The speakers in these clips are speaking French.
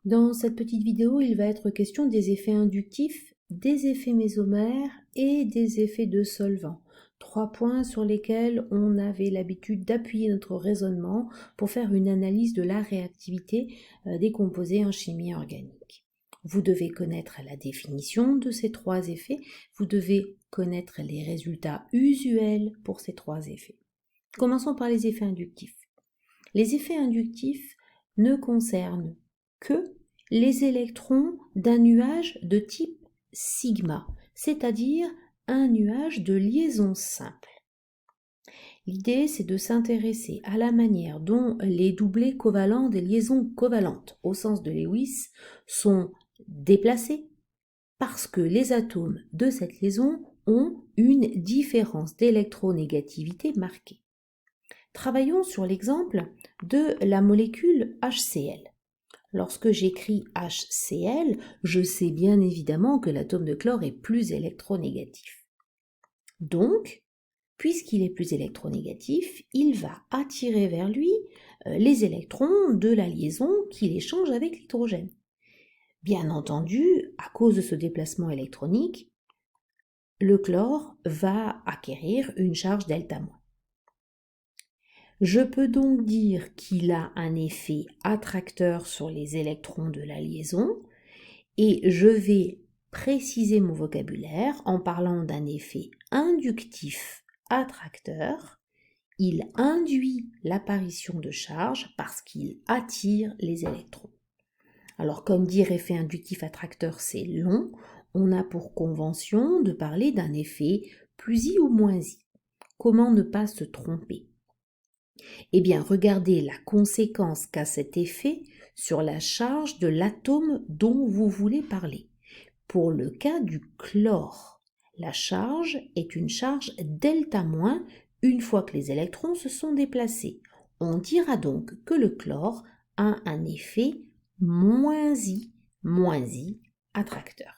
Dans cette petite vidéo, il va être question des effets inductifs, des effets mésomères et des effets de solvant. 3 points sur lesquels on avait l'habitude d'appuyer notre raisonnement pour faire une analyse de la réactivité des composés en chimie organique. Vous devez connaître la définition de ces 3 effets, vous devez connaître les résultats usuels pour ces 3 effets. Commençons par les effets inductifs. Les effets inductifs ne concernent que les électrons d'un nuage de type sigma, c'est-à-dire un nuage de liaison simple. L'idée, c'est de s'intéresser à la manière dont les doublés covalents des liaisons covalentes, au sens de Lewis, sont déplacés parce que les atomes de cette liaison ont une différence d'électronégativité marquée. Travaillons sur l'exemple de la molécule HCl. Lorsque j'écris HCl, je sais bien évidemment que l'atome de chlore est plus électronégatif. Donc, puisqu'il est plus électronégatif, il va attirer vers lui les électrons de la liaison qu'il échange avec l'hydrogène. Bien entendu, à cause de ce déplacement électronique, le chlore va acquérir une charge delta-. Je peux donc dire qu'il a un effet attracteur sur les électrons de la liaison et je vais préciser mon vocabulaire en parlant d'un effet inductif attracteur. Il induit l'apparition de charge parce qu'il attire les électrons. Alors comme dire effet inductif attracteur, c'est long, on a pour convention de parler d'un effet plus I ou moins I. Comment ne pas se tromper ? Eh bien, regardez la conséquence qu'a cet effet sur la charge de l'atome dont vous voulez parler. Pour le cas du chlore, la charge est une charge delta- une fois que les électrons se sont déplacés. On dira donc que le chlore a un effet moins I attracteur.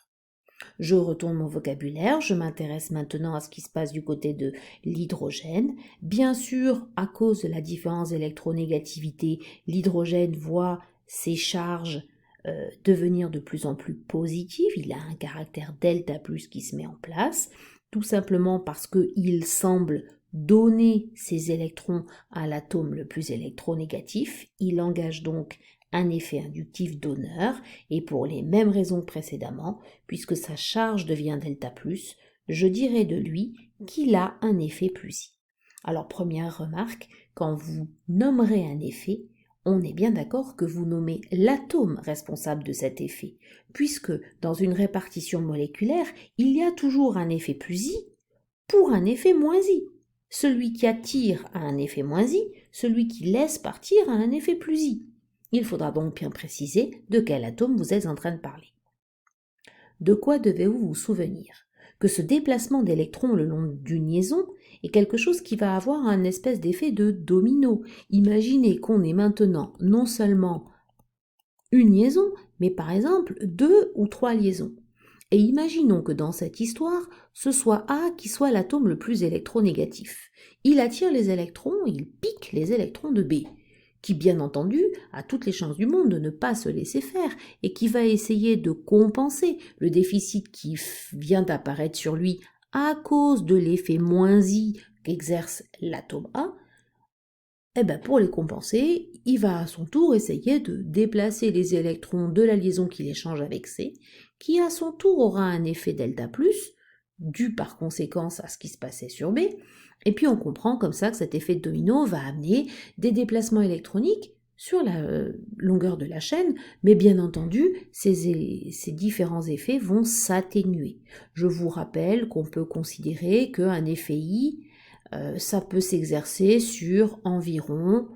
Je retourne mon vocabulaire, je m'intéresse maintenant à ce qui se passe du côté de l'hydrogène. Bien sûr, à cause de la différence d'électronégativité, l'hydrogène voit ses charges devenir de plus en plus positives. Il a un caractère delta plus qui se met en place, tout simplement parce qu'il semble donner ses électrons à l'atome le plus électronégatif. Il engage donc un effet inductif donneur, et pour les mêmes raisons que précédemment, puisque sa charge devient delta+, je dirais de lui qu'il a un effet plus I. Alors première remarque, quand vous nommerez un effet, on est bien d'accord que vous nommez l'atome responsable de cet effet, puisque dans une répartition moléculaire, il y a toujours un effet plus I pour un effet moins I. Celui qui attire a un effet moins I, celui qui laisse partir a un effet plus I. Il faudra donc bien préciser de quel atome vous êtes en train de parler. De quoi devez-vous vous souvenir? Que ce déplacement d'électrons le long d'une liaison est quelque chose qui va avoir un espèce d'effet de domino. Imaginez qu'on ait maintenant non seulement une liaison, mais par exemple 2 ou 3 liaisons. Et imaginons que dans cette histoire, ce soit A qui soit l'atome le plus électronégatif. Il attire les électrons, il pique les électrons de B, qui bien entendu a toutes les chances du monde de ne pas se laisser faire et qui va essayer de compenser le déficit qui vient d'apparaître sur lui à cause de l'effet moins I qu'exerce l'atome A. Eh bien, pour les compenser, il va à son tour essayer de déplacer les électrons de la liaison qu'il échange avec C, qui à son tour aura un effet delta+, dû par conséquence à ce qui se passait sur B, et puis on comprend comme ça que cet effet de domino va amener des déplacements électroniques sur la longueur de la chaîne, mais bien entendu, ces différents effets vont s'atténuer. Je vous rappelle qu'on peut considérer qu'un effet I, ça peut s'exercer sur environ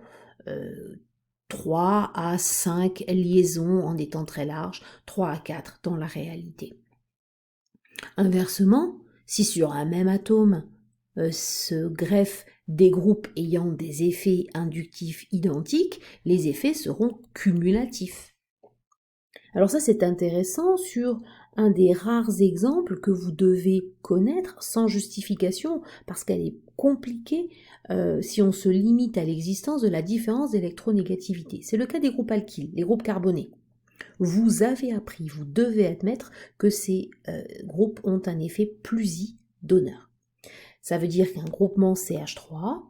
3 à 5 liaisons en étant très large, 3 à 4 dans la réalité. Inversement, si sur un même atome se greffent des groupes ayant des effets inductifs identiques, les effets seront cumulatifs. Alors ça c'est intéressant sur un des rares exemples que vous devez connaître sans justification parce qu'elle est compliquée si on se limite à l'existence de la différence d'électronégativité. C'est le cas des groupes alkyles, les groupes carbonés. vous avez appris, vous devez admettre que ces groupes ont un effet plus-I donneur. Ça veut dire qu'un groupement CH3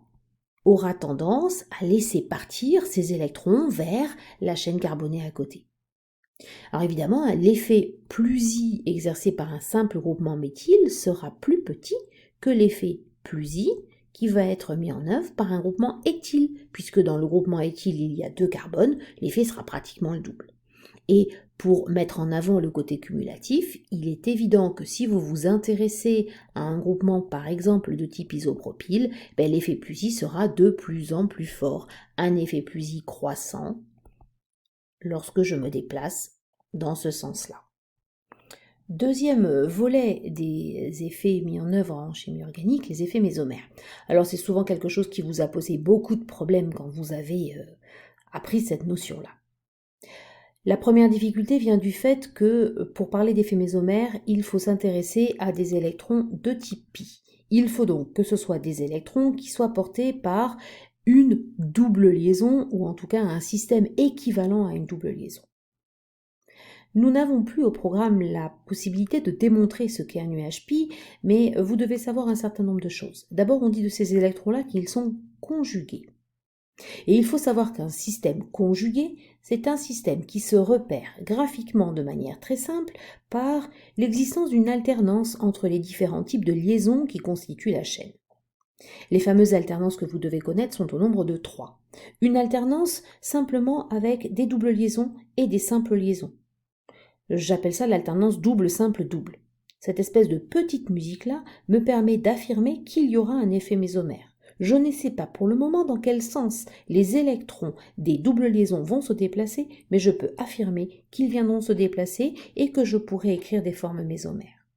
aura tendance à laisser partir ces électrons vers la chaîne carbonée à côté. Alors évidemment, l'effet plus-I exercé par un simple groupement méthyle sera plus petit que l'effet plus-I qui va être mis en œuvre par un groupement éthyle, puisque dans le groupement éthyle il y a 2 carbones, l'effet sera pratiquement le double. Et pour mettre en avant le côté cumulatif, il est évident que si vous vous intéressez à un groupement par exemple de type isopropyl, l'effet plus-I sera de plus en plus fort, un effet plus-I croissant lorsque je me déplace dans ce sens-là. Deuxième volet des effets mis en œuvre en chimie organique, les effets mésomères. Alors c'est souvent quelque chose qui vous a posé beaucoup de problèmes quand vous avez appris cette notion-là. La première difficulté vient du fait que pour parler d'effets mésomères, il faut s'intéresser à des électrons de type pi. Il faut donc que ce soit des électrons qui soient portés par une double liaison ou en tout cas un système équivalent à une double liaison. Nous n'avons plus au programme la possibilité de démontrer ce qu'est un nuage pi, mais vous devez savoir un certain nombre de choses. D'abord, on dit de ces électrons-là qu'ils sont conjugués. Et il faut savoir qu'un système conjugué, c'est un système qui se repère graphiquement de manière très simple par l'existence d'une alternance entre les différents types de liaisons qui constituent la chaîne. Les fameuses alternances que vous devez connaître sont au nombre de 3. Une alternance simplement avec des doubles liaisons et des simples liaisons. J'appelle ça l'alternance double-simple-double. Cette espèce de petite musique-là me permet d'affirmer qu'il y aura un effet mésomère. Je ne sais pas pour le moment dans quel sens les électrons des doubles liaisons vont se déplacer, mais je peux affirmer qu'ils viendront se déplacer et que je pourrai écrire des formes mésomères.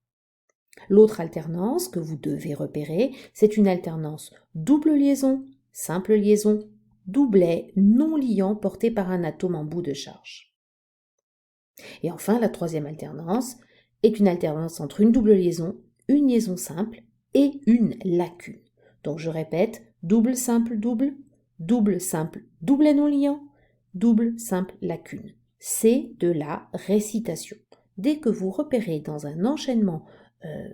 L'autre alternance que vous devez repérer, c'est une alternance double liaison, simple liaison, doublet non liant porté par un atome en bout de charge. Et enfin, la troisième alternance est une alternance entre une double liaison, une liaison simple et une lacune. Donc je répète, double simple double, doublet non liant, double simple lacune. C'est de la récitation. Dès que vous repérez dans un enchaînement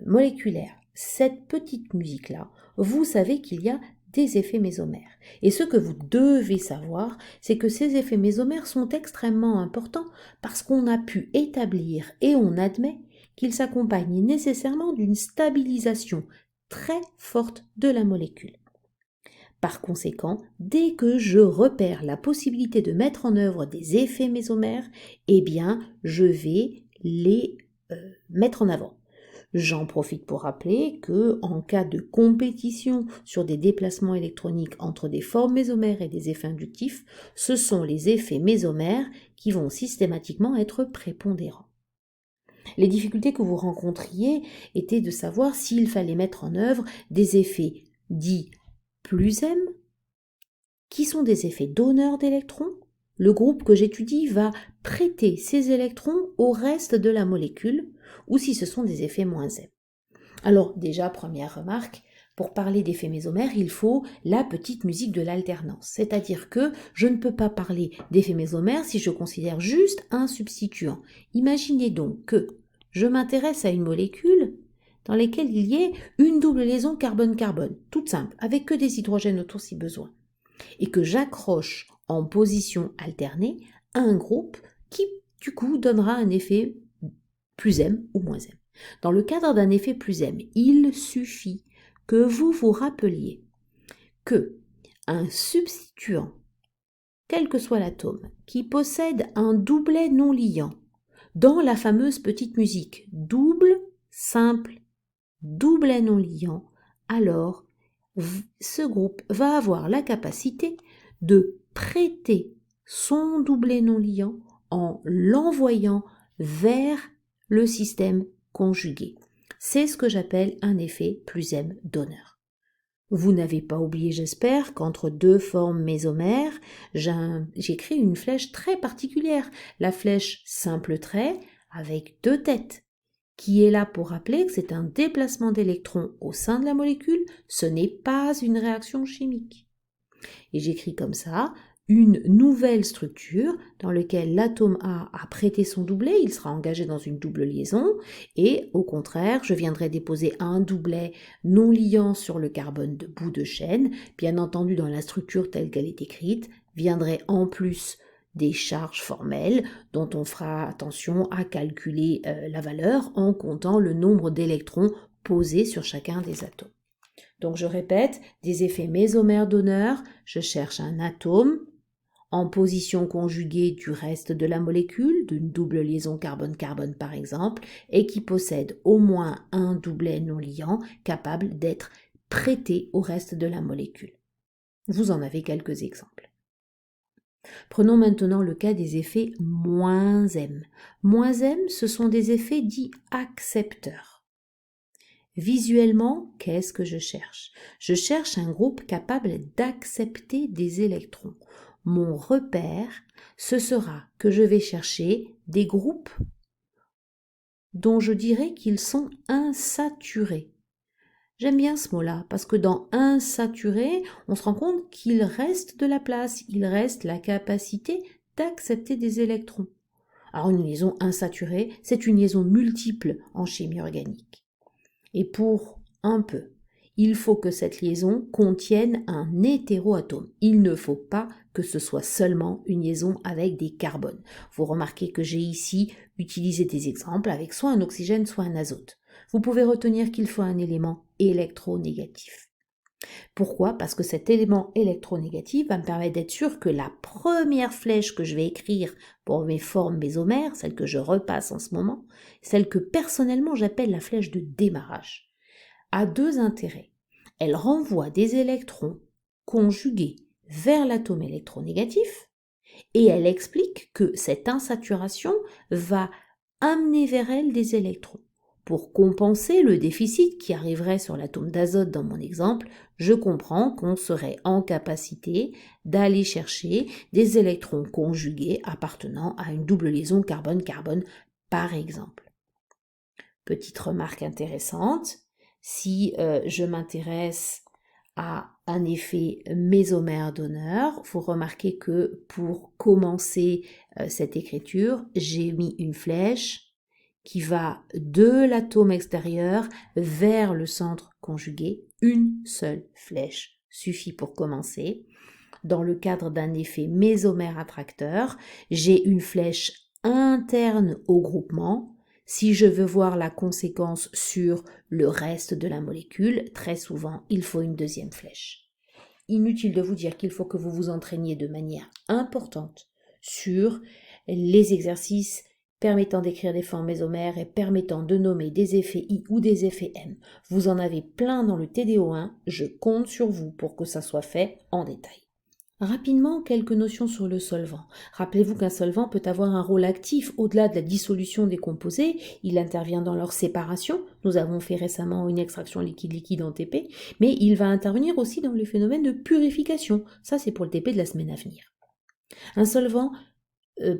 moléculaire cette petite musique-là, vous savez qu'il y a des effets mésomères. Et ce que vous devez savoir, c'est que ces effets mésomères sont extrêmement importants parce qu'on a pu établir et on admet qu'ils s'accompagnent nécessairement d'une stabilisation très forte de la molécule. Par conséquent, dès que je repère la possibilité de mettre en œuvre des effets mésomères, eh bien, je vais les mettre en avant. J'en profite pour rappeler que, en cas de compétition sur des déplacements électroniques entre des formes mésomères et des effets inductifs, ce sont les effets mésomères qui vont systématiquement être prépondérants. Les difficultés que vous rencontriez étaient de savoir s'il fallait mettre en œuvre des effets dits plus M, qui sont des effets donneurs d'électrons. Le groupe que j'étudie va prêter ces électrons au reste de la molécule, ou si ce sont des effets moins M. Alors déjà, première remarque, pour parler d'effets mésomères, il faut la petite musique de l'alternance. C'est-à-dire que je ne peux pas parler d'effets mésomères si je considère juste un substituant. Imaginez donc que je m'intéresse à une molécule dans laquelle il y ait une double liaison carbone-carbone, toute simple, avec que des hydrogènes autour si besoin, et que j'accroche en position alternée un groupe qui, du coup, donnera un effet plus M ou moins M. Dans le cadre d'un effet plus M, il suffit que vous vous rappeliez que un substituant, quel que soit l'atome, qui possède un doublet non liant, dans la fameuse petite musique double, simple, doublet non liant, alors ce groupe va avoir la capacité de prêter son doublet non liant en l'envoyant vers le système conjugué. C'est ce que j'appelle un effet plus M donneur. Vous n'avez pas oublié, j'espère, qu'entre deux formes mésomères, j'écris une flèche très particulière, la flèche simple trait avec 2 têtes, qui est là pour rappeler que c'est un déplacement d'électrons au sein de la molécule, ce n'est pas une réaction chimique. Et j'écris comme ça une nouvelle structure dans laquelle l'atome A a prêté son doublet, il sera engagé dans une double liaison, et au contraire, je viendrai déposer un doublet non liant sur le carbone de bout de chaîne, bien entendu dans la structure telle qu'elle est écrite, viendrait en plus des charges formelles dont on fera attention à calculer la valeur en comptant le nombre d'électrons posés sur chacun des atomes. Donc je répète, des effets mésomères donneurs, je cherche un atome en position conjuguée du reste de la molécule, d'une double liaison carbone-carbone par exemple, et qui possède au moins un doublet non liant capable d'être prêté au reste de la molécule. Vous en avez quelques exemples. Prenons maintenant le cas des effets -m. -m, ce sont des effets dits accepteurs. Visuellement, qu'est-ce que je cherche? Je cherche un groupe capable d'accepter des électrons. Mon repère, ce sera que je vais chercher des groupes dont je dirais qu'ils sont insaturés. J'aime bien ce mot-là, parce que dans insaturé, on se rend compte qu'il reste de la place, il reste la capacité d'accepter des électrons. Alors une liaison insaturée, c'est une liaison multiple en chimie organique. Et pour un peu, il faut que cette liaison contienne un hétéroatome. Il ne faut pas que ce soit seulement une liaison avec des carbones. Vous remarquez que j'ai ici utilisé des exemples avec soit un oxygène, soit un azote. Vous pouvez retenir qu'il faut un élément électronégatif. Pourquoi? Parce que cet élément électronégatif va me permettre d'être sûr que la première flèche que je vais écrire pour mes formes mésomères, celle que je repasse en ce moment, celle que personnellement j'appelle la flèche de démarrage, a deux intérêts. Elle renvoie des électrons conjugués vers l'atome électronégatif et elle explique que cette insaturation va amener vers elle des électrons. Pour compenser le déficit qui arriverait sur l'atome d'azote dans mon exemple, je comprends qu'on serait en capacité d'aller chercher des électrons conjugués appartenant à une double liaison carbone-carbone par exemple. Petite remarque intéressante, si je m'intéresse à un effet mésomère donneur, vous remarquez que pour commencer cette écriture, j'ai mis une flèche qui va de l'atome extérieur vers le centre conjugué. Une seule flèche suffit pour commencer. Dans le cadre d'un effet mésomère attracteur, j'ai une flèche interne au groupement. Si je veux voir la conséquence sur le reste de la molécule, très souvent, il faut une deuxième flèche. Inutile de vous dire qu'il faut que vous vous entraîniez de manière importante sur les exercices permettant d'écrire des formes mésomères et permettant de nommer des effets I ou des effets M. Vous en avez plein dans le TDO1, je compte sur vous pour que ça soit fait en détail. Rapidement, quelques notions sur le solvant. Rappelez-vous qu'un solvant peut avoir un rôle actif au-delà de la dissolution des composés, il intervient dans leur séparation, nous avons fait récemment une extraction liquide-liquide en TP, mais il va intervenir aussi dans le phénomène de purification, ça c'est pour le TP de la semaine à venir. Un solvant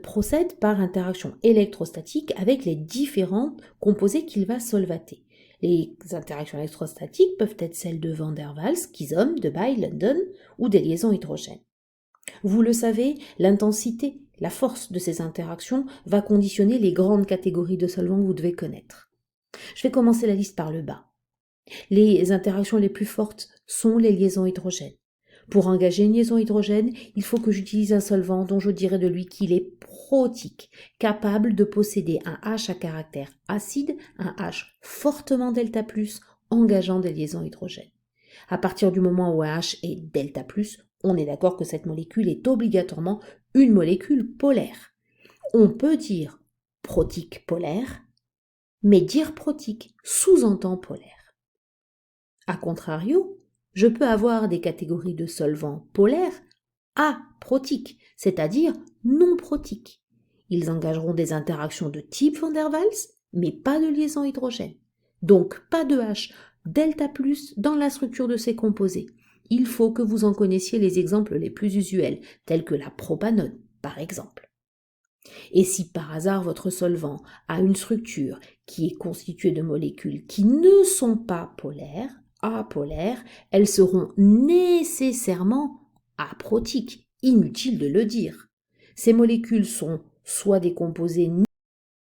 procède par interaction électrostatique avec les différents composés qu'il va solvater. Les interactions électrostatiques peuvent être celles de Van der Waals, Kizom, Debye, London ou des liaisons hydrogènes. Vous le savez, l'intensité, la force de ces interactions va conditionner les grandes catégories de solvants que vous devez connaître. Je vais commencer la liste par le bas. Les interactions les plus fortes sont les liaisons hydrogènes. Pour engager une liaison hydrogène, il faut que j'utilise un solvant dont je dirais de lui qu'il est protique, capable de posséder un H à caractère acide, un H fortement delta+, engageant des liaisons hydrogènes. À partir du moment où un H est delta+, on est d'accord que cette molécule est obligatoirement une molécule polaire. On peut dire protique polaire, mais dire protique sous-entend polaire. A contrario, je peux avoir des catégories de solvants polaires aprotiques, c'est-à-dire non protiques. Ils engageront des interactions de type Van der Waals, mais pas de liaison hydrogène. Donc pas de H delta+ dans la structure de ces composés. Il faut que vous en connaissiez les exemples les plus usuels, tels que la propanone, par exemple. Et si par hasard votre solvant a une structure qui est constituée de molécules qui ne sont pas polaires, apolaires, elles seront nécessairement aprotiques. Inutile de le dire. Ces molécules sont soit des composés